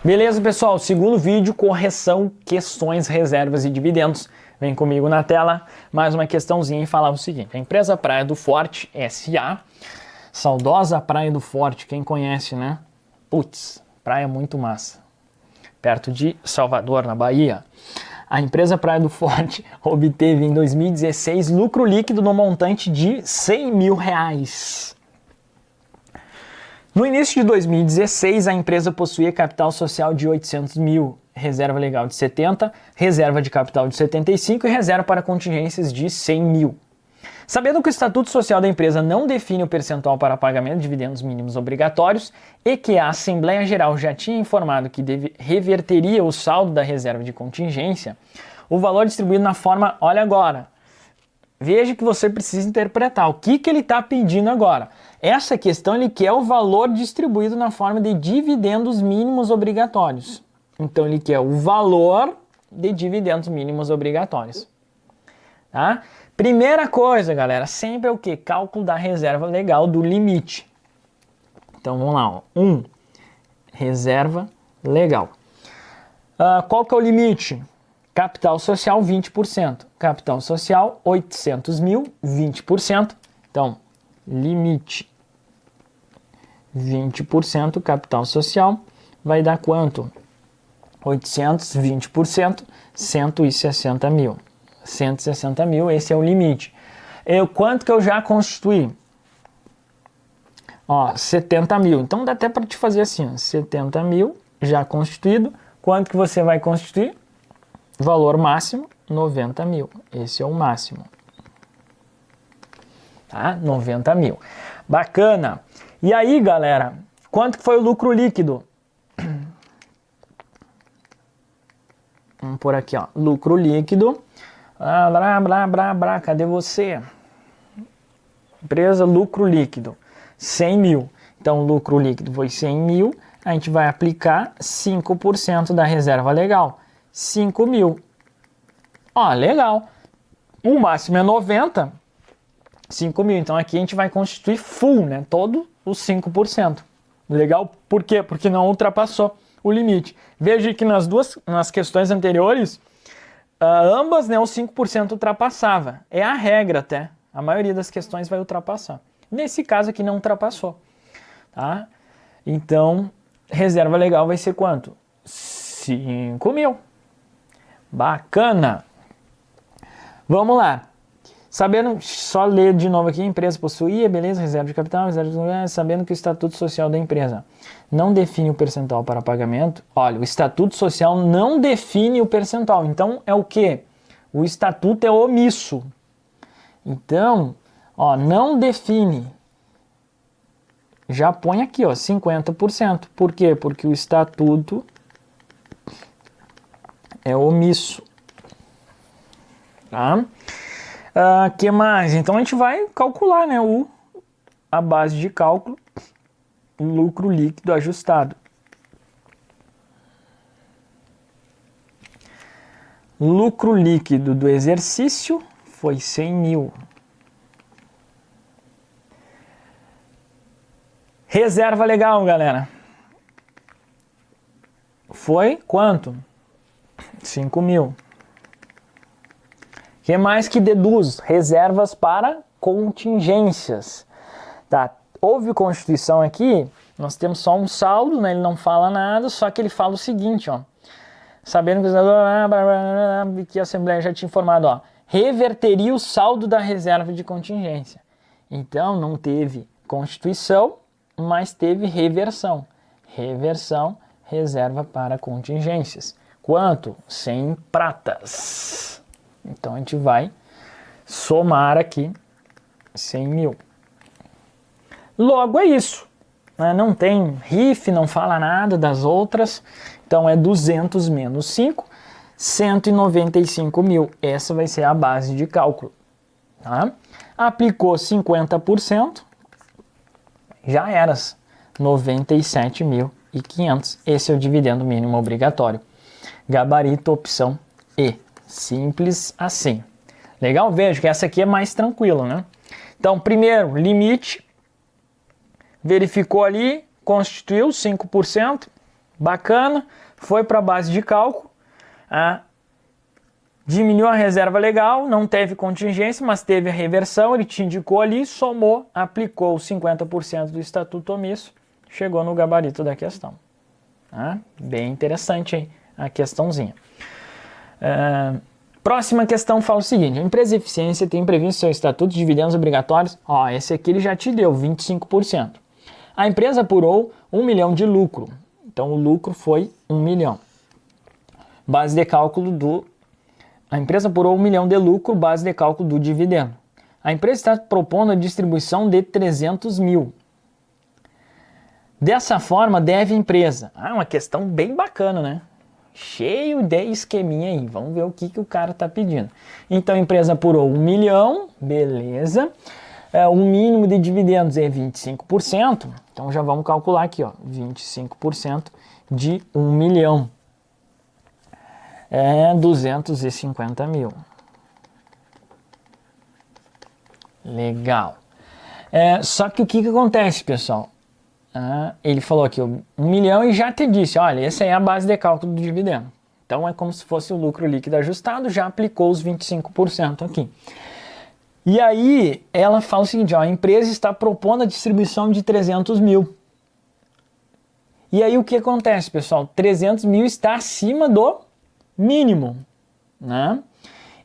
Beleza, pessoal? Segundo vídeo, correção, questões, reservas e dividendos. Vem comigo na tela, mais uma questãozinha e falar o seguinte. A empresa Praia do Forte S.A., saudosa Praia do Forte, quem conhece, né? Putz, praia muito massa. Perto de Salvador, na Bahia. A empresa Praia do Forte obteve em 2016 lucro líquido no montante de R$100 mil. No início de 2016, a empresa possuía capital social de 800 mil, reserva legal de 70, reserva de capital de 75 e reserva para contingências de 100 mil. Sabendo que o Estatuto Social da empresa não define o percentual para pagamento de dividendos mínimos obrigatórios e que a Assembleia Geral já tinha informado que reverteria o saldo da reserva de contingência, o valor distribuído na forma, olha agora, veja que você precisa interpretar o que ele está pedindo agora. Essa questão ele quer o valor distribuído na forma de dividendos mínimos obrigatórios. Então ele quer o valor de dividendos mínimos obrigatórios. Tá? Primeira coisa, galera, sempre é o que? Cálculo da reserva legal do limite. Então vamos lá, ó. Reserva legal. Qual que é o limite? Capital social 20%. Capital social 800 mil, 20%. Então, limite 20%, capital social, vai dar quanto? 800, 20%, 160 mil. 160 mil, esse é o limite. Quanto que eu já constituí? Ó, 70 mil. Então dá até para te fazer assim, ó, 70 mil já constituído. Quanto que você vai constituir? Valor máximo, 90 mil. Esse é o máximo. Tá? 90 mil. Bacana. E aí, galera, quanto que foi o lucro líquido? Vamos por aqui, ó. Lucro líquido. Cadê você? Empresa, lucro líquido. 100 mil. Então, lucro líquido foi 100 mil. A gente vai aplicar 5% da reserva legal. 5 mil. Ó, legal. O máximo é 90. 5 mil. Então aqui a gente vai constituir full, né? Todo os 5%. Legal? Por quê? Porque não ultrapassou o limite. Veja que nas questões anteriores, ambas, né, os 5% ultrapassava. É a regra até. A maioria das questões vai ultrapassar. Nesse caso aqui não ultrapassou. Tá? Então, reserva legal vai ser quanto? 5 mil. Bacana! Vamos lá. Sabendo, só ler de novo aqui, a empresa possuía, beleza, reserva de capital, sabendo que o Estatuto Social da empresa não define o percentual para pagamento. Olha, o Estatuto Social não define o percentual. Então, é o quê? O Estatuto é omisso. Então, ó, não define. Já põe aqui, ó, 50%. Por quê? Porque o Estatuto é omisso. Tá? Que mais? Então a gente vai calcular, né, a base de cálculo, o lucro líquido ajustado. Lucro líquido do exercício foi 100 mil. Reserva legal, galera. Foi quanto? 5 mil. O que mais que deduz? Reservas para contingências. Tá? Houve constituição aqui, nós temos só um saldo, né? Ele não fala nada, só que ele fala o seguinte, ó. Sabendo que a Assembleia já tinha informado, ó, reverteria o saldo da reserva de contingência. Então, não teve constituição, mas teve reversão. Reversão, reserva para contingências. Quanto? 100 pratas. Então, a gente vai somar aqui 100 mil. Logo, é isso. Né? Não tem RIF, não fala nada das outras. Então, é 200 menos 5, 195 mil. Essa vai ser a base de cálculo. Tá? Aplicou 50%, já era 97.500. Esse é o dividendo mínimo obrigatório. Gabarito, opção E. Simples assim. Legal? Veja que essa aqui é mais tranquila, né? Então, primeiro, limite. Verificou ali, constituiu 5%. Bacana, foi para a base de cálculo, diminuiu a reserva legal, não teve contingência, mas teve a reversão, ele te indicou ali, somou, aplicou os 50% do estatuto omisso, chegou no gabarito da questão. Bem interessante, hein? A questãozinha. Próxima questão fala o seguinte: a empresa de eficiência tem previsto seu estatuto de dividendos obrigatórios. Esse aqui ele já te deu 25%. A empresa apurou 1 milhão de lucro. Então o lucro foi 1 milhão. Base de cálculo A empresa apurou 1 milhão de lucro, base de cálculo do dividendo. A empresa está propondo a distribuição de 300 mil. Dessa forma, deve a empresa. Uma questão bem bacana, né? Cheio de esqueminha aí. Vamos ver o que o cara está pedindo. Então, a empresa apurou 1 milhão, beleza. O mínimo de dividendos é 25%. Então, já vamos calcular aqui, 25% de 1 milhão. 250 mil. Legal. Só que o que acontece, pessoal? Ele falou aqui 1 milhão e já te disse, olha, essa é a base de cálculo do dividendo. Então é como se fosse o lucro líquido ajustado, já aplicou os 25% aqui. E aí ela fala o seguinte, a empresa está propondo a distribuição de 300 mil. E aí o que acontece, pessoal? 300 mil está acima do mínimo, né?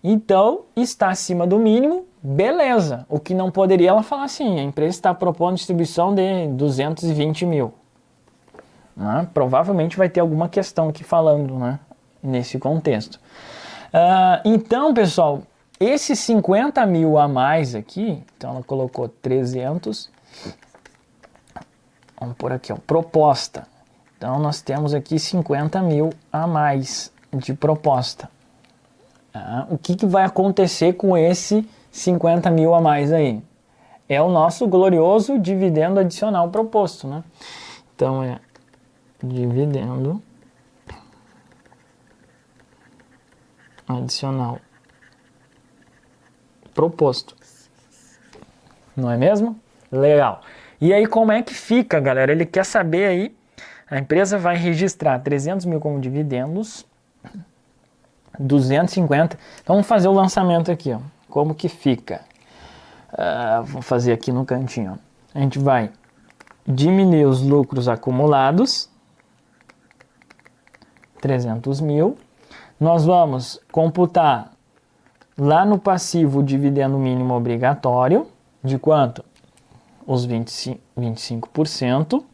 Então, está acima do mínimo, beleza. O que não poderia, ela falar assim, a empresa está propondo distribuição de 220 mil. Né? Provavelmente vai ter alguma questão aqui falando, né? Nesse contexto. Então, pessoal, esses 50 mil a mais aqui, então ela colocou 300, vamos por aqui, proposta. Então, nós temos aqui 50 mil a mais de proposta. O que vai acontecer com esse 50 mil a mais aí? É o nosso glorioso dividendo adicional proposto, né? Então é dividendo adicional proposto. Não é mesmo? Legal. E aí como é que fica, galera? Ele quer saber aí, a empresa vai registrar 300 mil como dividendos, 250. Então vamos fazer o lançamento aqui, como que fica? Vou fazer aqui no cantinho. A gente vai diminuir os lucros acumulados, 300 mil. Nós vamos computar lá no passivo o dividendo mínimo obrigatório, de quanto? Os 25%.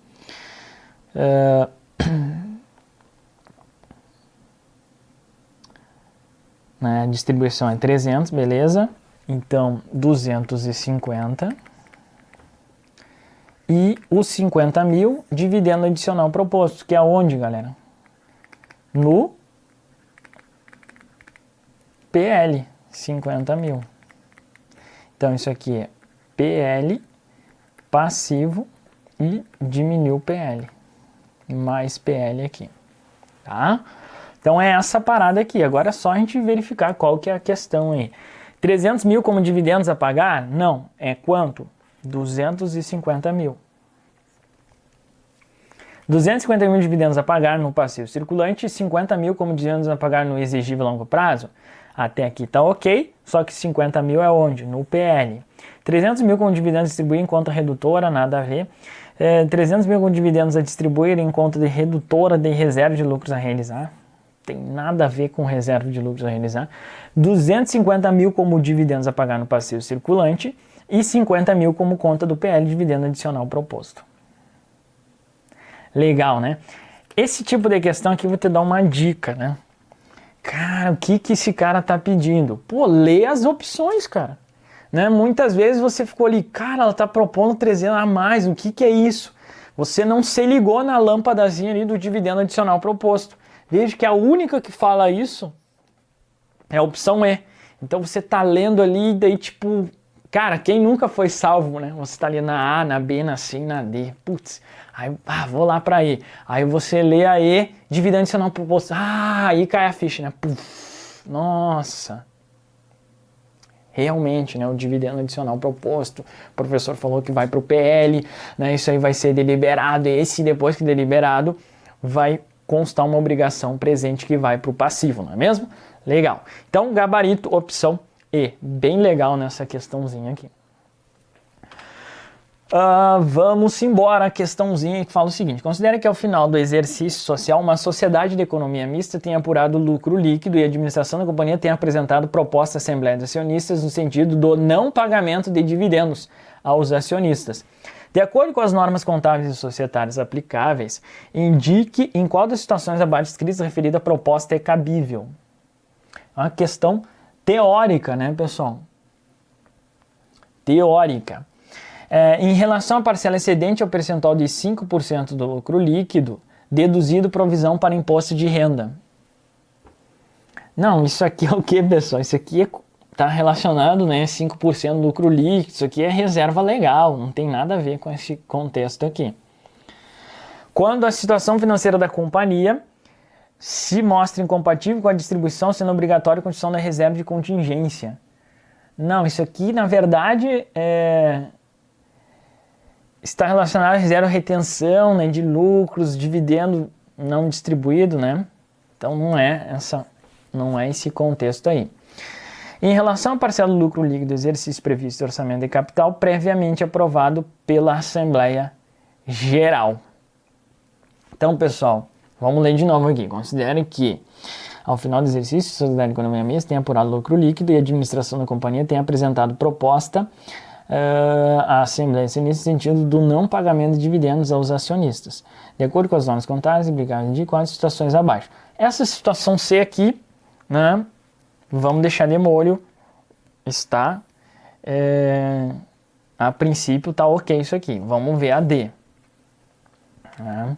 A distribuição é 300, beleza? Então, 250. E os 50 mil, dividendo adicional proposto, que é onde, galera? No PL, 50 mil. Então, isso aqui é PL, passivo e diminuiu o PL. Mais PL aqui, tá? Então é essa parada aqui. Agora é só a gente verificar qual que é a questão aí. 300 mil como dividendos a pagar? Não. É quanto? 250 mil. 250 mil dividendos a pagar no passivo circulante e 50 mil como dividendos a pagar no exigível a longo prazo. Até aqui tá ok, só que 50 mil é onde? No PL. 300 mil como dividendos a distribuir em conta redutora, nada a ver. 300 mil como dividendos a distribuir em conta de redutora de reserva de lucros a realizar. Tem nada a ver com reserva de lucros a realizar. 250 mil como dividendos a pagar no passivo circulante e 50 mil como conta do PL, dividendo adicional proposto. Legal, né? Esse tipo de questão aqui eu vou te dar uma dica, né? Cara, o que esse cara tá pedindo? Pô, lê as opções, cara. Né? Muitas vezes você ficou ali, cara, ela tá propondo 300 a mais, o que é isso? Você não se ligou na lâmpadazinha ali do dividendo adicional proposto. Veja que a única que fala isso é a opção E. Então você tá lendo ali, daí tipo, cara, quem nunca foi salvo, né? Você tá ali na A, na B, na C, na D. Putz, aí vou lá pra E. Aí você lê a E, dividendo adicional proposto. Aí cai a ficha, né? Puf, nossa. Realmente, né, o dividendo adicional proposto, o professor falou que vai para o PL, né, isso aí vai ser deliberado, e esse depois que deliberado vai constar uma obrigação presente que vai para o passivo, não é mesmo? Legal. Então, gabarito, opção E. Bem legal nessa questãozinha aqui. Vamos embora, a questãozinha que fala o seguinte: considere que ao final do exercício social, uma sociedade de economia mista tenha apurado lucro líquido e a administração da companhia tenha apresentado proposta à Assembleia de Acionistas no sentido do não pagamento de dividendos aos acionistas. De acordo com as normas contábeis e societárias aplicáveis, indique em qual das situações abaixo descritas a referida proposta é cabível. É uma questão teórica, né, pessoal? Teórica. Em relação à parcela excedente ao percentual de 5% do lucro líquido, deduzido provisão para imposto de renda. Não, isso aqui é o que, pessoal? Isso aqui está relacionado, né, 5% do lucro líquido, isso aqui é reserva legal, não tem nada a ver com esse contexto aqui. Quando a situação financeira da companhia se mostra incompatível com a distribuição, sendo obrigatória a constituição da reserva de contingência. Não, isso aqui, na verdade, está relacionado à reserva de retenção, né, de lucros, dividendo não distribuído, né? Então não é esse contexto aí. Em relação à parcela do lucro líquido do exercício previsto no orçamento de capital, previamente aprovado pela Assembleia Geral. Então, pessoal, vamos ler de novo aqui. Considere que, ao final do exercício, a Sociedade de Economia Mista tem apurado lucro líquido e a administração da companhia tem apresentado proposta à Assembleia nesse sentido do não pagamento de dividendos aos acionistas, de acordo com as normas contábeis implicadas de quatro situações abaixo. Essa situação C aqui, né, vamos deixar de molho, está, a princípio está ok isso aqui. Vamos ver a D. Né?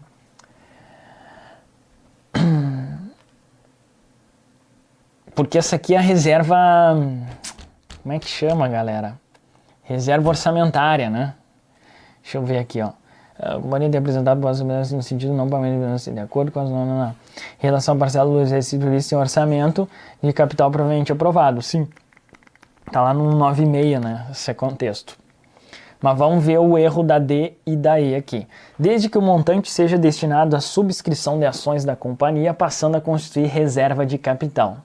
Porque essa aqui é a reserva, como é que chama, galera? Reserva orçamentária, né? Deixa eu ver aqui, ó. A companhia tem apresentado possibilidades no sentido não pagamento de acordo com as normas. Em relação à parcela do exercício previsto em orçamento de capital provavelmente aprovado. Sim. Tá lá no 9,6, né? Esse é contexto. Mas vamos ver o erro da D e da E aqui. Desde que o montante seja destinado à subscrição de ações da companhia, passando a constituir reserva de capital.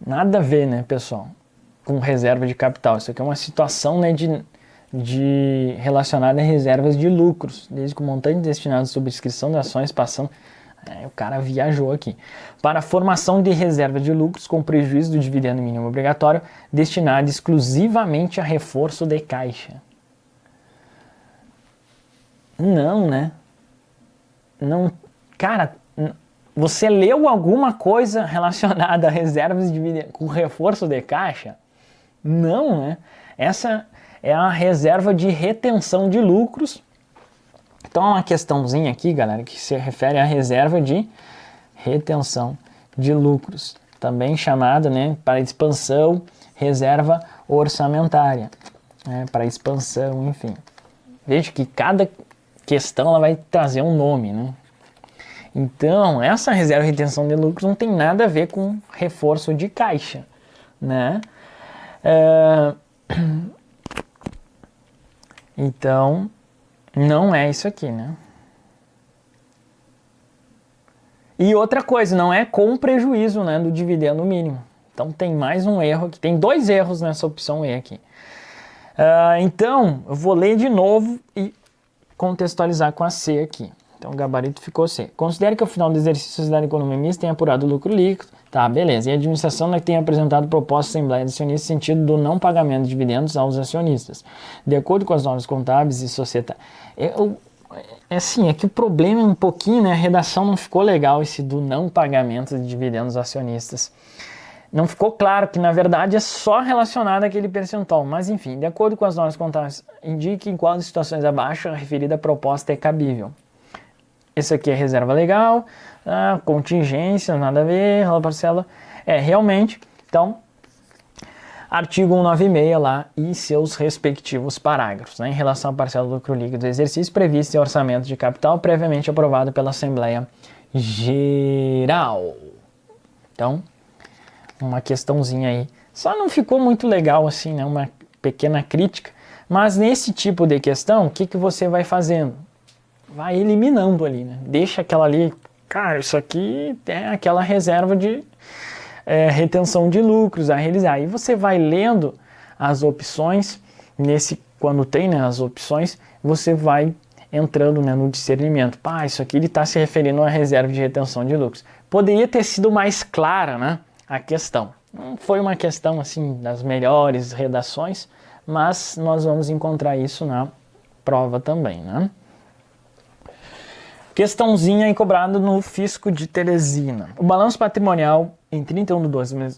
Nada a ver, né, pessoal, com reserva de capital. Isso aqui é uma situação, né, relacionada a reservas de lucros, desde que o montante destinado à subscrição de ações passando... o cara viajou aqui. Para a formação de reserva de lucros com prejuízo do dividendo mínimo obrigatório, destinado exclusivamente a reforço de caixa. Não, né? Não, cara... Você leu alguma coisa relacionada a reservas de dividendo com reforço de caixa? Não, né? Essa é a reserva de retenção de lucros. Então, é uma questãozinha aqui, galera, que se refere à reserva de retenção de lucros, também chamada, né, para expansão, reserva orçamentária, né, para expansão, enfim. Veja que cada questão ela vai trazer um nome, né? Então, essa reserva de retenção de lucros não tem nada a ver com reforço de caixa, né? Então, não é isso aqui, né? E outra coisa, não é com prejuízo, né, do dividendo mínimo. Então, tem mais um erro aqui. Tem dois erros nessa opção E aqui. Então, eu vou ler de novo e contextualizar com a C aqui. Então, o gabarito ficou C. Considere que ao final do exercício a Sociedade de Economia Mista tenha apurado o lucro líquido. Tá, beleza. E a administração tenha apresentado proposta à Assembleia de Acionistas no sentido do não pagamento de dividendos aos acionistas. De acordo com as normas contábeis e societárias. É que o problema é um pouquinho, né? A redação não ficou legal, esse do não pagamento de dividendos aos acionistas. Não ficou claro que, na verdade, é só relacionado àquele percentual. Mas, enfim, de acordo com as normas contábeis, indique em qual das situações abaixo a referida proposta é cabível. Esse aqui é reserva legal, contingência, nada a ver, parcela. Realmente, então, artigo 196 lá e seus respectivos parágrafos, né, em relação à parcela do lucro líquido do exercício previsto em orçamento de capital previamente aprovado pela Assembleia Geral. Então, uma questãozinha aí. Só não ficou muito legal assim, né, uma pequena crítica, mas nesse tipo de questão, o que você vai fazendo? vai eliminando ali, né? Deixa aquela ali, cara, isso aqui é aquela reserva de retenção de lucros a realizar. Aí você vai lendo as opções, quando tem, né, as opções, você vai entrando, né, no discernimento. Isso aqui ele está se referindo a reserva de retenção de lucros. Poderia ter sido mais clara, né, a questão. Não foi uma questão assim das melhores redações, mas nós vamos encontrar isso na prova também, né? Questãozinha aí cobrada no Fisco de Teresina. O balanço patrimonial em 31 de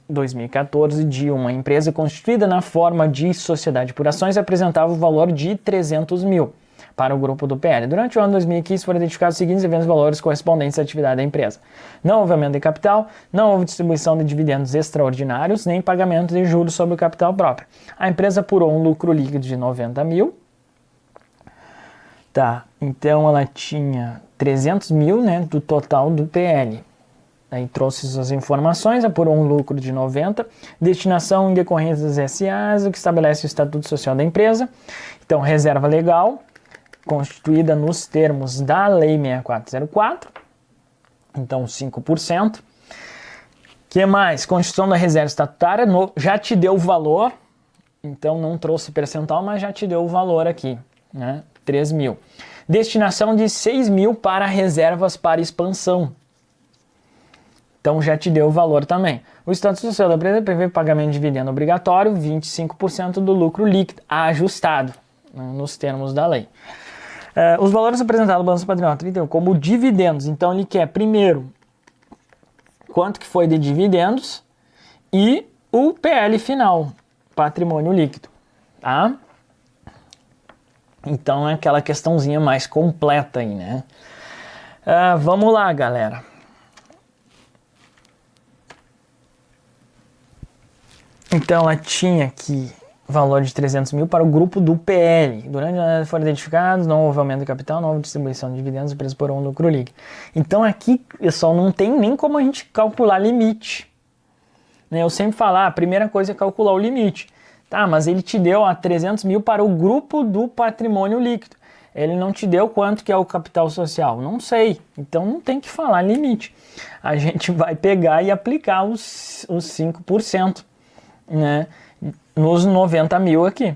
2014 de uma empresa constituída na forma de sociedade por ações apresentava o valor de 300 mil para o grupo do PL. Durante o ano 2015 foram identificados os seguintes eventos valores correspondentes à atividade da empresa. Não houve aumento de capital, não houve distribuição de dividendos extraordinários, nem pagamento de juros sobre o capital próprio. A empresa apurou um lucro líquido de 90 mil. Tá, então ela tinha 300 mil, né, do total do PL. Aí trouxe essas informações, apurou um lucro de 90, destinação em decorrência das SAs, o que estabelece o estatuto social da empresa. Então, reserva legal, constituída nos termos da Lei 6404, então 5%. Que mais? Constituição da reserva estatutária, já te deu o valor, então não trouxe percentual, mas já te deu o valor aqui, né? 3 mil. Destinação de 6 mil para reservas para expansão. Então já te deu o valor também. O Estatuto Social da empresa prevê pagamento de dividendo obrigatório, 25% do lucro líquido, ajustado, né, nos termos da lei. Os valores apresentados no balanço patrimonial 31 como dividendos. Então ele quer primeiro quanto que foi de dividendos e o PL final, patrimônio líquido, tá? Então é aquela questãozinha mais completa aí, né? Vamos lá, galera. Então ela tinha aqui valor de 300 mil para o grupo do PL. Durante a análise foram identificados, não houve aumento de capital, não houve distribuição de dividendos, a empresa por um lucro líquido. Então aqui, pessoal, não tem nem como a gente calcular limite. Eu sempre falo, a primeira coisa é calcular o limite. Tá, mas ele te deu 300 mil para o grupo do patrimônio líquido. Ele não te deu quanto que é o capital social. Não sei. Então não tem que falar limite. A gente vai pegar e aplicar os 5%, né, nos 90 mil aqui.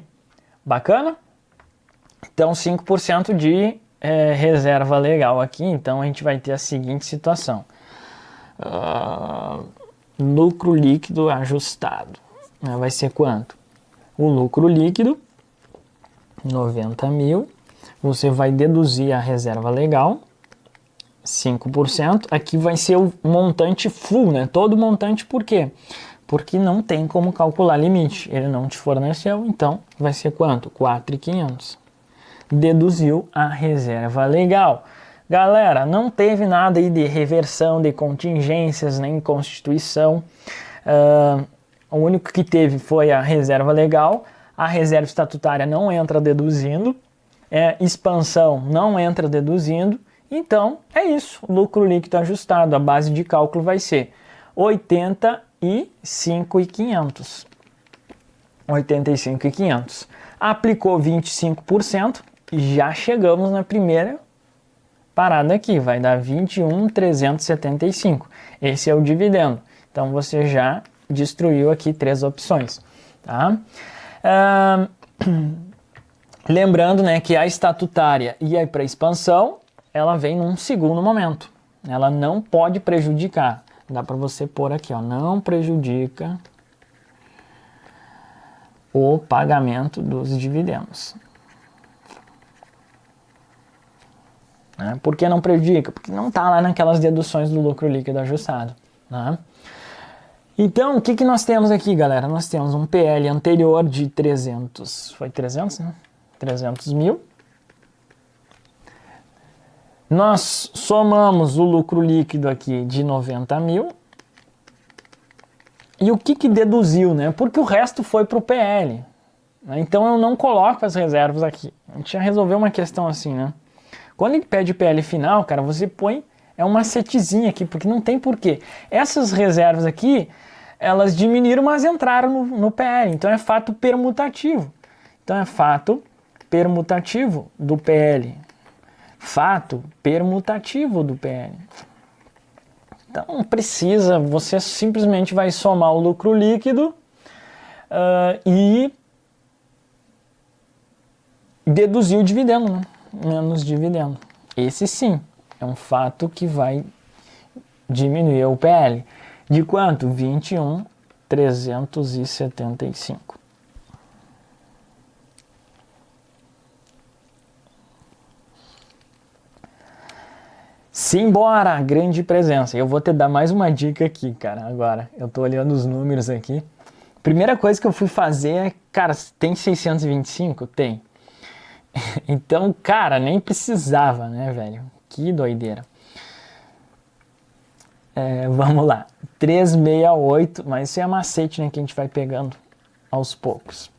Bacana? Então 5% de reserva legal aqui. Então a gente vai ter a seguinte situação. Lucro líquido ajustado. Vai ser quanto? O lucro líquido, 90 mil, você vai deduzir a reserva legal, 5%, aqui vai ser o montante full, né? Todo montante, por quê? Porque não tem como calcular limite, ele não te forneceu, então vai ser quanto? 4.500. Deduziu a reserva legal. Galera, não teve nada aí de reversão de contingências, nem constituição, o único que teve foi a reserva legal, a reserva estatutária não entra deduzindo, expansão não entra deduzindo, então é isso, lucro líquido ajustado, a base de cálculo vai ser 85.500. 85.500. Aplicou 25%, já chegamos na primeira parada aqui, vai dar 21.375. Esse é o dividendo. Então você já destruiu aqui 3 opções, tá? Lembrando, né, que a estatutária e a para expansão, ela vem num segundo momento. Ela não pode prejudicar. Dá para você pôr aqui, ó, não prejudica o pagamento dos dividendos. Por que não prejudica? Porque não está lá naquelas deduções do lucro líquido ajustado, né? Então, o que nós temos aqui, galera? Nós temos um PL anterior de 300, foi 300, né? 300 mil. Nós somamos o lucro líquido aqui de 90 mil. E o que deduziu, né? Porque o resto foi para o PL. Então, eu não coloco as reservas aqui. A gente já resolveu uma questão assim, né? Quando ele pede PL final, cara, você põe um macetezinho aqui, porque não tem porquê. Essas reservas aqui, elas diminuíram, mas entraram no PL. Então é fato permutativo. Então é fato permutativo do PL. fato permutativo do PL. Então não precisa, você simplesmente vai somar o lucro líquido e deduzir o dividendo, né? Menos dividendo. Esse sim é um fato que vai diminuir o PL. De quanto? 21.375. Simbora, grande presença. Eu vou te dar mais uma dica aqui, cara, agora. Eu tô olhando os números aqui. Primeira coisa que eu fui fazer é, cara, tem 625? Tem. Então, cara, nem precisava, né, velho? Que doideira. Vamos lá. 368, mas isso é macete, né, que a gente vai pegando aos poucos.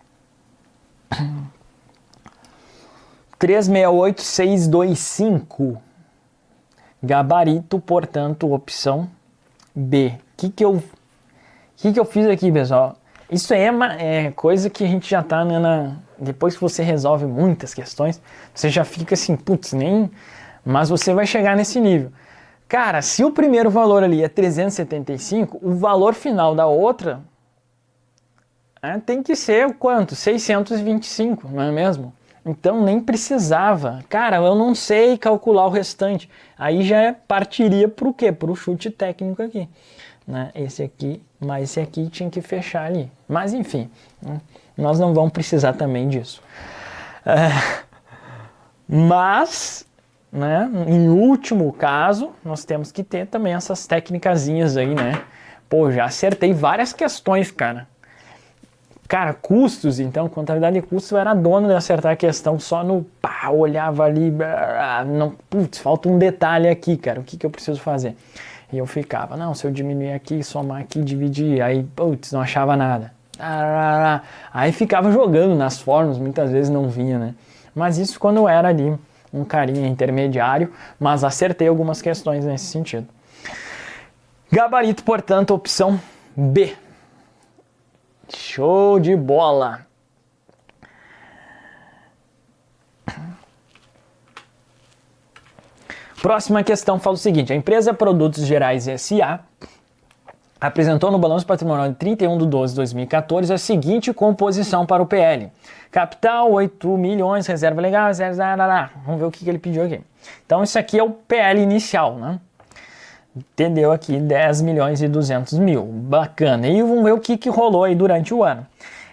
368.625. Gabarito, portanto, opção B. O que eu fiz aqui, pessoal? Isso é coisa que a gente já tá, né, depois que você resolve muitas questões, você já fica assim, putz, nem... Mas você vai chegar nesse nível. Cara, se o primeiro valor ali é 375, o valor final da outra tem que ser o quanto? 625, não é mesmo? Então nem precisava. Cara, eu não sei calcular o restante. Aí já partiria para o quê? Para o chute técnico aqui. Né? Esse aqui, mas esse aqui tinha que fechar ali. Mas enfim, né? Nós não vamos precisar também disso. Mas, né, em último caso, nós temos que ter também essas técnicazinhas aí, né? Pô, já acertei várias questões, cara. Cara, custos, então, contabilidade de custos, eu era dono de acertar a questão só no pá, olhava ali, não, putz, falta um detalhe aqui, cara, o que eu preciso fazer? E eu ficava, não, se eu diminuir aqui, somar aqui, dividir, aí, putz, não achava nada. Aí ficava jogando nas fórmulas, muitas vezes não vinha, né? Mas isso quando eu era ali um carinha intermediário, mas acertei algumas questões nesse sentido. Gabarito, portanto, opção B. Show de bola! Próxima questão fala o seguinte: a empresa Produtos Gerais S.A. apresentou no balanço patrimonial de 31/12/2014 a seguinte composição para o PL. Capital, 8 milhões, reserva legal, vamos ver o que ele pediu aqui. Então isso aqui é o PL inicial, né? Entendeu aqui, 10.200.000, bacana. E vamos ver o que rolou aí durante o ano.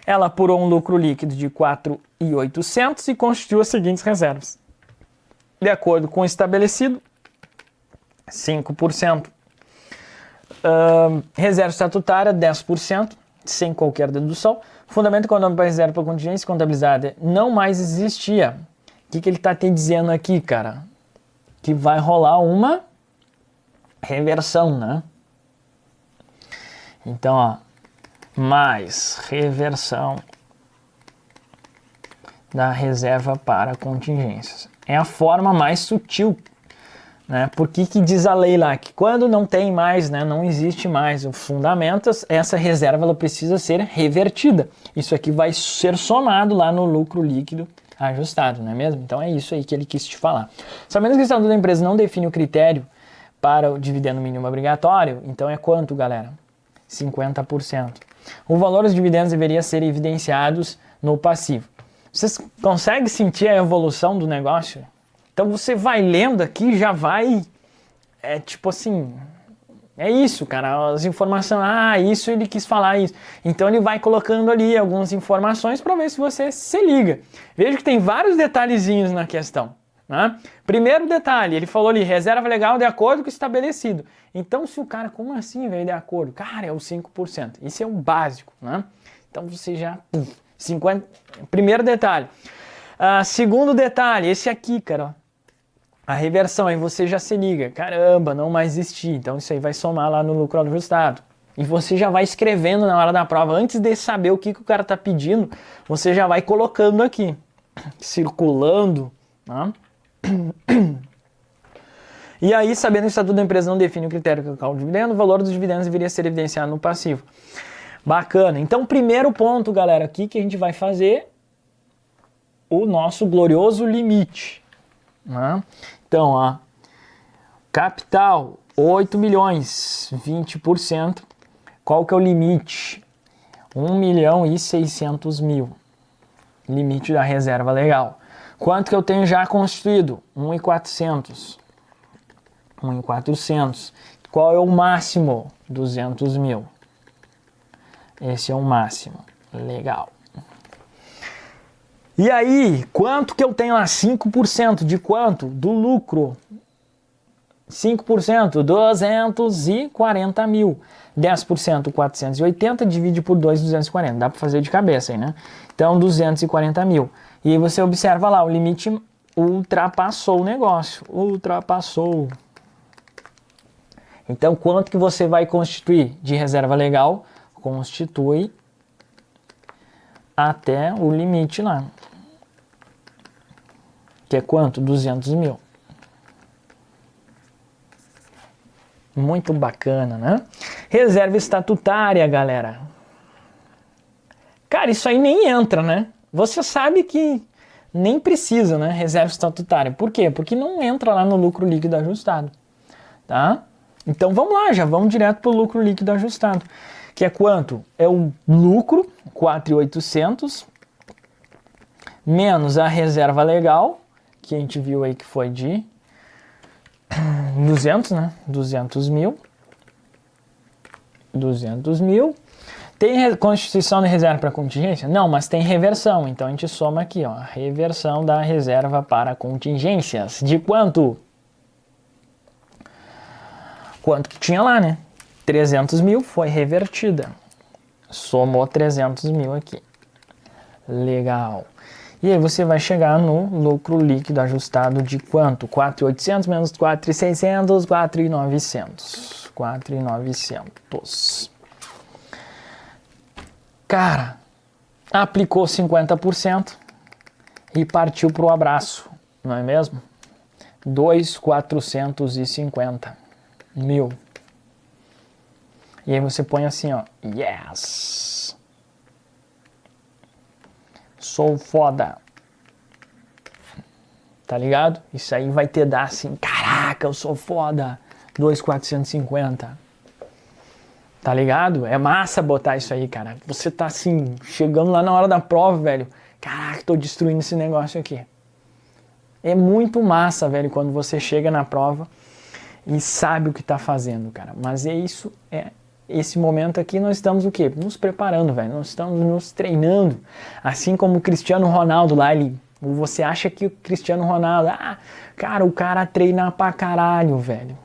Ela apurou um lucro líquido de 4.800 e constituiu as seguintes reservas. De acordo com o estabelecido, 5%. Reserva estatutária, 10%, sem qualquer dedução. Fundamento econômico para reserva para contingência contabilizada não mais existia. O que ele está te dizendo aqui, cara? Que vai rolar uma reversão, né? Então, ó, mais reversão da reserva para contingências. É a forma mais sutil, né? Por que diz a lei lá? Que quando não tem mais, né, não existe mais o fundamento, essa reserva ela precisa ser revertida. Isso aqui vai ser somado lá no lucro líquido ajustado, não é mesmo? Então é isso aí que ele quis te falar. Sabendo que o estatuto da empresa não define o critério para o dividendo mínimo obrigatório, então é quanto, galera? 50%. O valor dos dividendos deveria ser evidenciados no passivo. Vocês conseguem sentir a evolução do negócio? Então você vai lendo aqui, já vai, tipo assim, é isso, cara, as informações, isso ele quis falar isso. Então ele vai colocando ali algumas informações para ver se você se liga. Veja que tem vários detalhezinhos na questão. Né? Primeiro detalhe, ele falou ali, reserva legal de acordo com o estabelecido. Então se o cara, como assim, velho, de acordo? Cara, é o 5%. Isso é o básico, né? Então você já, 50, primeiro detalhe. Segundo detalhe, esse aqui, cara, ó. A reversão, aí você já se liga, caramba, não mais existir, então isso aí vai somar lá no lucro ajustado. E você já vai escrevendo na hora da prova, antes de saber o que o cara tá pedindo, você já vai colocando aqui, circulando, né? E aí, sabendo que o estatuto da empresa não define o critério que calcula o dividendo, o valor dos dividendos deveria ser evidenciado no passivo. Bacana. Então, primeiro ponto, galera, aqui que a gente vai fazer o nosso glorioso limite. né? Então, ó, capital 8 milhões, 20%. Qual que é o limite? 1.600.000. Limite da reserva legal. Quanto que eu tenho já constituído? 1.400. 1.400. Qual é o máximo? 200.000. Esse é o máximo. Legal. E aí, quanto que eu tenho lá? 5% de quanto? Do lucro. 5%, 240.000. 10%, 480, divide por 2, 240. Dá para fazer de cabeça aí, né? Então, 240.000. E aí você observa lá, o limite ultrapassou o negócio. Ultrapassou. Então, quanto que você vai constituir de reserva legal? Constitui até o limite lá. Que é quanto? 200.000. Muito bacana, né? Reserva estatutária, galera. Cara, isso aí nem entra, né? Você sabe que nem precisa, né? Reserva estatutária. Por quê? Porque não entra lá no lucro líquido ajustado, tá? Então vamos lá, já vamos direto para o lucro líquido ajustado. Que é quanto? É o lucro, 4.800, menos a reserva legal, que a gente viu aí que foi de 200, né? 200.000. 200.000. Tem constituição de reserva para contingência? Não, mas tem reversão. Então a gente soma aqui, ó. Reversão da reserva para contingências. De quanto? Quanto que tinha lá, né? 300.000 foi revertida. Somou 300.000 aqui. Legal. E aí você vai chegar no lucro líquido ajustado de quanto? 4.800 menos 4.600, 4.900. 4.900. Cara, aplicou 50% e partiu pro abraço, não é mesmo? 2.450.000. E aí você põe assim, ó. Yes! Sou foda. Tá ligado? Isso aí vai te dar assim, caraca, eu sou foda. 2.450. Tá ligado? É massa botar isso aí, cara. Você tá assim, chegando lá na hora da prova, velho. Caraca, tô destruindo esse negócio aqui. É muito massa, velho, quando você chega na prova e sabe o que tá fazendo, cara. Mas é isso, esse momento aqui nós estamos o quê? Nos preparando, velho. Nós estamos nos treinando. Assim como o Cristiano Ronaldo lá, você acha que o Cristiano Ronaldo, cara, o cara treina pra caralho, velho.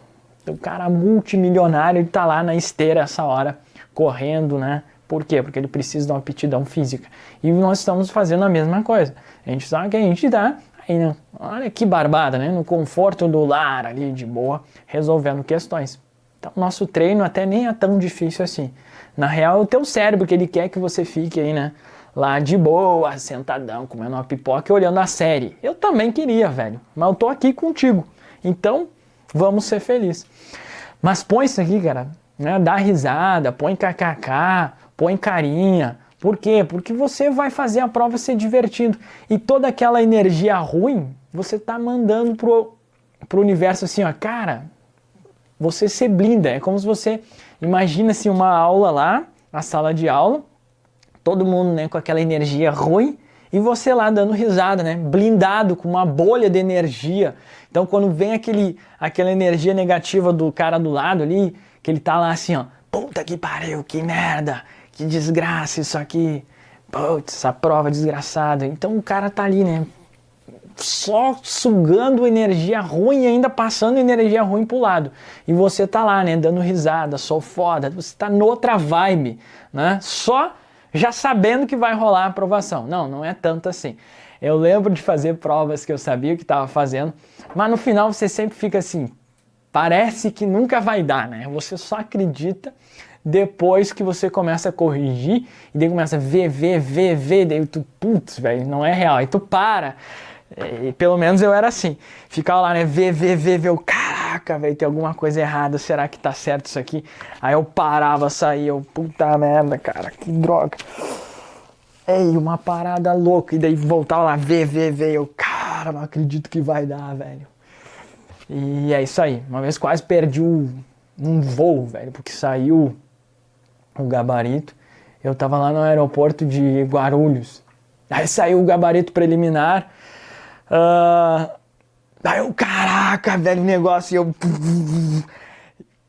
O cara multimilionário, ele tá lá na esteira essa hora, correndo, né? Por quê? Porque ele precisa de uma aptidão física. E nós estamos fazendo a mesma coisa. A gente sabe que a gente dá aí, né? Olha que barbada, né? No conforto do lar ali, de boa, resolvendo questões. Então, nosso treino até nem é tão difícil assim. Na real, é o teu cérebro que ele quer que você fique aí, né? Lá de boa, sentadão, comendo uma pipoca e olhando a série. Eu também queria, velho. Mas eu tô aqui contigo. Então, vamos ser felizes. Mas põe isso aqui, cara, né? Dá risada, põe kkk, põe carinha. Por quê? Porque você vai fazer a prova ser divertido. E toda aquela energia ruim, você tá mandando pro universo assim, ó, cara, você se blinda. É como se você, imagina assim, uma aula lá, a sala de aula, todo mundo, né, com aquela energia ruim, e você lá dando risada, né? Blindado, com uma bolha de energia. Então, quando vem aquela energia negativa do cara do lado ali, que ele tá lá assim, ó, puta que pariu, que merda, que desgraça isso aqui, putz, essa prova desgraçada. Então, o cara tá ali, né? Só sugando energia ruim e ainda passando energia ruim pro lado. E você tá lá, né? Dando risada, sou foda, você tá noutra vibe, né? Só já sabendo que vai rolar a aprovação. Não, não é tanto assim. Eu lembro de fazer provas que eu sabia que estava fazendo, mas no final você sempre fica assim, parece que nunca vai dar, né? Você só acredita depois que você começa a corrigir e daí começa a ver, daí tu, putz, velho, não é real. Aí tu para. E pelo menos eu era assim. Ficava lá, né? Ver, eu, caraca, velho, tem alguma coisa errada. Será que tá certo isso aqui? Aí eu parava, saía, eu, puta merda, cara, que droga. Ei, uma parada louca. E daí voltava lá, ver, eu, cara, não acredito que vai dar, velho. E é isso aí. Uma vez quase perdi um voo, velho, porque saiu o gabarito. Eu tava lá no aeroporto de Guarulhos. Aí saiu o gabarito preliminar. Aí eu, caraca, velho, o negócio. E eu...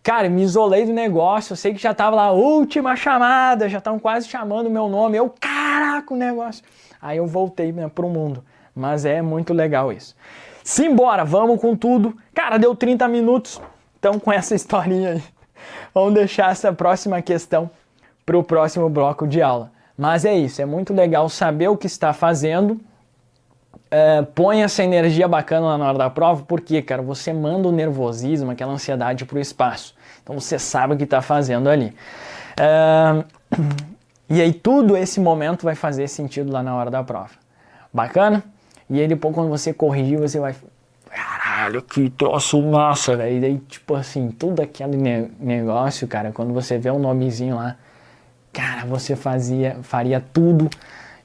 Cara, me isolei do negócio. Eu sei que já tava lá, última chamada. Já estavam quase chamando o meu nome. Eu, caraca, o negócio. Aí eu voltei, né, pro mundo. Mas é muito legal isso. Simbora, vamos com tudo. Cara, deu 30 minutos. Então, com essa historinha aí, vamos deixar essa próxima questão para o próximo bloco de aula. Mas é isso, é muito legal saber o que está fazendo. Põe essa energia bacana lá na hora da prova, porque, cara, você manda o nervosismo, aquela ansiedade para o espaço. Então, você sabe o que está fazendo ali. E aí, tudo esse momento vai fazer sentido lá na hora da prova. Bacana? E aí depois quando você corrigir, você vai... Caralho, que troço massa, velho. E daí, tipo assim, tudo aquele negócio, cara, quando você vê um nomezinho lá, cara, você faria tudo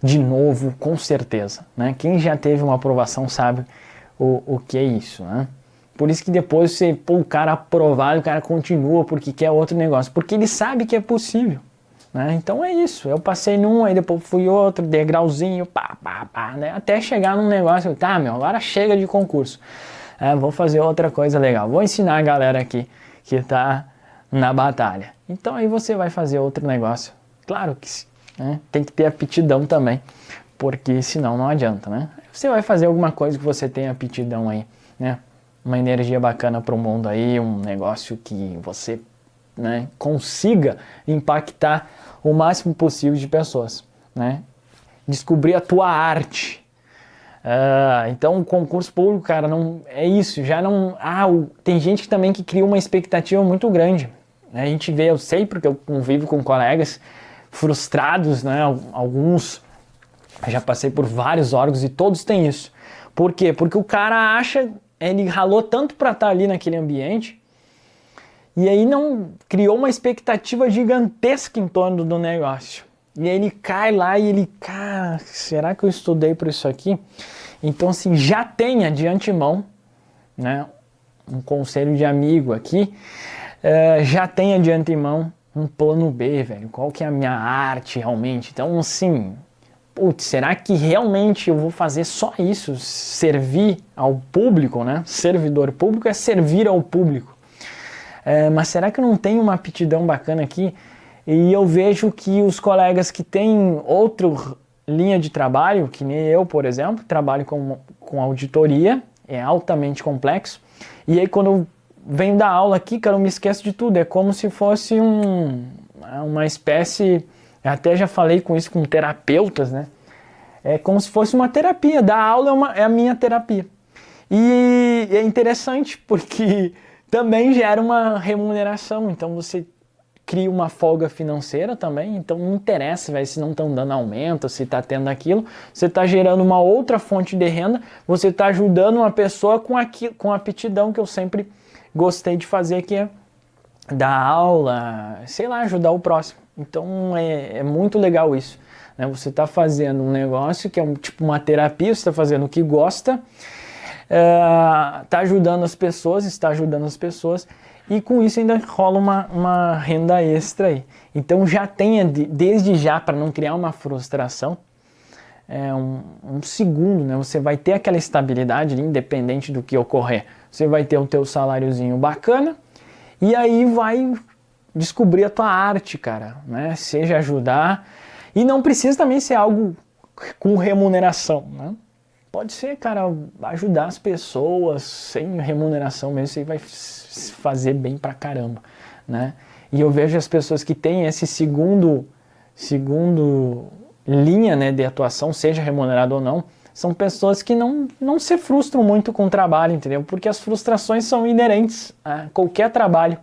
de novo, com certeza, né? Quem já teve uma aprovação sabe o que é isso, né? Por isso que depois você, o cara aprovado, o cara continua porque quer outro negócio. Porque ele sabe que é possível. Né? Então é isso, eu passei num, aí depois fui outro, degrauzinho, né? Até chegar num negócio, tá, agora chega de concurso, vou fazer outra coisa legal, vou ensinar a galera aqui que tá na batalha. Então aí você vai fazer outro negócio, claro que né? Tem que ter aptidão também, porque senão não adianta, né? Você vai fazer alguma coisa que você tem aptidão aí, né? Uma energia bacana pro mundo aí, um negócio que você, né, consiga impactar o máximo possível de pessoas, né? Descobrir a tua arte. Então o concurso público, cara, não é isso, já não... tem gente também que cria uma expectativa muito grande. A gente vê, eu sei porque eu convivo com colegas frustrados, né? Alguns, já passei por vários órgãos e todos têm isso. Por quê? Porque o cara acha, ele ralou tanto para estar ali naquele ambiente, e aí não criou uma expectativa gigantesca em torno do negócio. E aí ele cai lá e ele, cara, será que eu estudei por isso aqui? Então, assim, já tenha de antemão, né, um conselho de amigo aqui, já tenha de antemão um plano B, velho. Qual que é a minha arte realmente? Então, assim, putz, será que realmente eu vou fazer só isso? Servir ao público, né? Servidor público é servir ao público. Mas será que não tem uma aptidão bacana aqui? E eu vejo que os colegas que têm outra linha de trabalho, que nem eu, por exemplo, trabalho com auditoria, é altamente complexo. E aí quando eu venho dar aula aqui, cara, eu me esqueço de tudo. É como se fosse uma espécie... Até já falei com isso com terapeutas, né? É como se fosse uma terapia. Dar aula é a minha terapia. E é interessante porque... também gera uma remuneração, então você cria uma folga financeira também, então não interessa, véio, se não estão dando aumento, se está tendo aquilo, você está gerando uma outra fonte de renda, você está ajudando uma pessoa com a aptidão que eu sempre gostei de fazer, que é dar aula, sei lá, ajudar o próximo. Então é muito legal isso, né? Você está fazendo um negócio que é tipo uma terapia, você está fazendo o que gosta, está ajudando as pessoas, e com isso ainda rola uma renda extra aí. Então já tenha, desde já, para não criar uma frustração, um segundo, né? Você vai ter aquela estabilidade, independente do que ocorrer. Você vai ter o teu saláriozinho bacana, e aí vai descobrir a tua arte, cara, né? Seja ajudar, e não precisa também ser algo com remuneração, né? Pode ser, cara, ajudar as pessoas sem remuneração mesmo, isso aí vai fazer bem pra caramba, né? E eu vejo as pessoas que têm esse segundo linha, né, de atuação, seja remunerado ou não, são pessoas que não se frustram muito com o trabalho, entendeu? Porque as frustrações são inerentes a qualquer trabalho.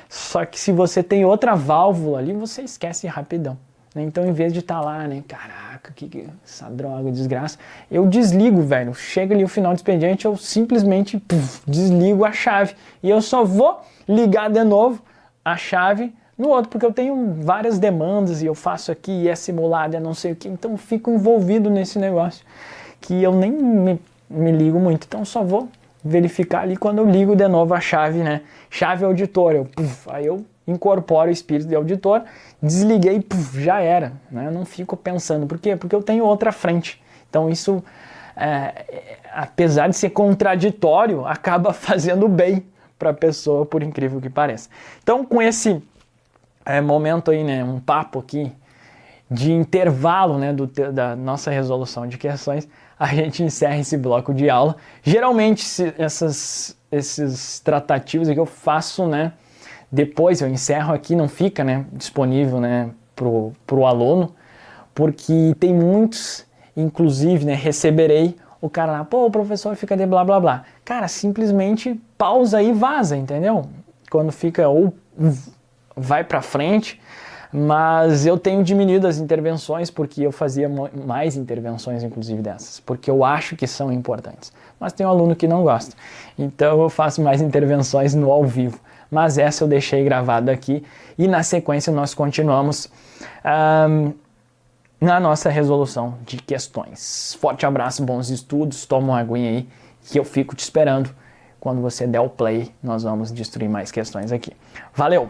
Só que se você tem outra válvula ali, você esquece rapidão. Então, em vez de estar lá, né, caraca, que essa droga, desgraça, eu desligo, velho. Chega ali o final do expediente, eu simplesmente desligo a chave. E eu só vou ligar de novo a chave no outro, porque eu tenho várias demandas e eu faço aqui, e é simulado, é não sei o que. Então, eu fico envolvido nesse negócio, que eu nem me me ligo muito. Então só vou verificar ali quando eu ligo de novo a chave, né? Chave auditor, aí eu incorporo o espírito de auditor, desliguei, já era, né? Eu não fico pensando. Por quê? Porque eu tenho outra frente. Então isso, apesar de ser contraditório, acaba fazendo bem para a pessoa, por incrível que pareça. Então com esse momento aí, né, um papo aqui de intervalo, né, da nossa resolução de questões, a gente encerra esse bloco de aula. Geralmente esses tratativos que eu faço, né, depois eu encerro aqui, não fica, né, disponível, né, pro aluno, porque tem muitos, inclusive, né, receberei o cara lá, pô, o professor fica de blá blá blá. Cara, simplesmente pausa e vaza, entendeu? Quando fica ou vai para frente, mas eu tenho diminuído as intervenções porque eu fazia mais intervenções, inclusive dessas, porque eu acho que são importantes. Mas tem um aluno que não gosta, então eu faço mais intervenções no ao vivo. Mas essa eu deixei gravada aqui e na sequência nós continuamos na nossa resolução de questões. Forte abraço, bons estudos, toma uma aguinha aí que eu fico te esperando. Quando você der o play, nós vamos destruir mais questões aqui. Valeu!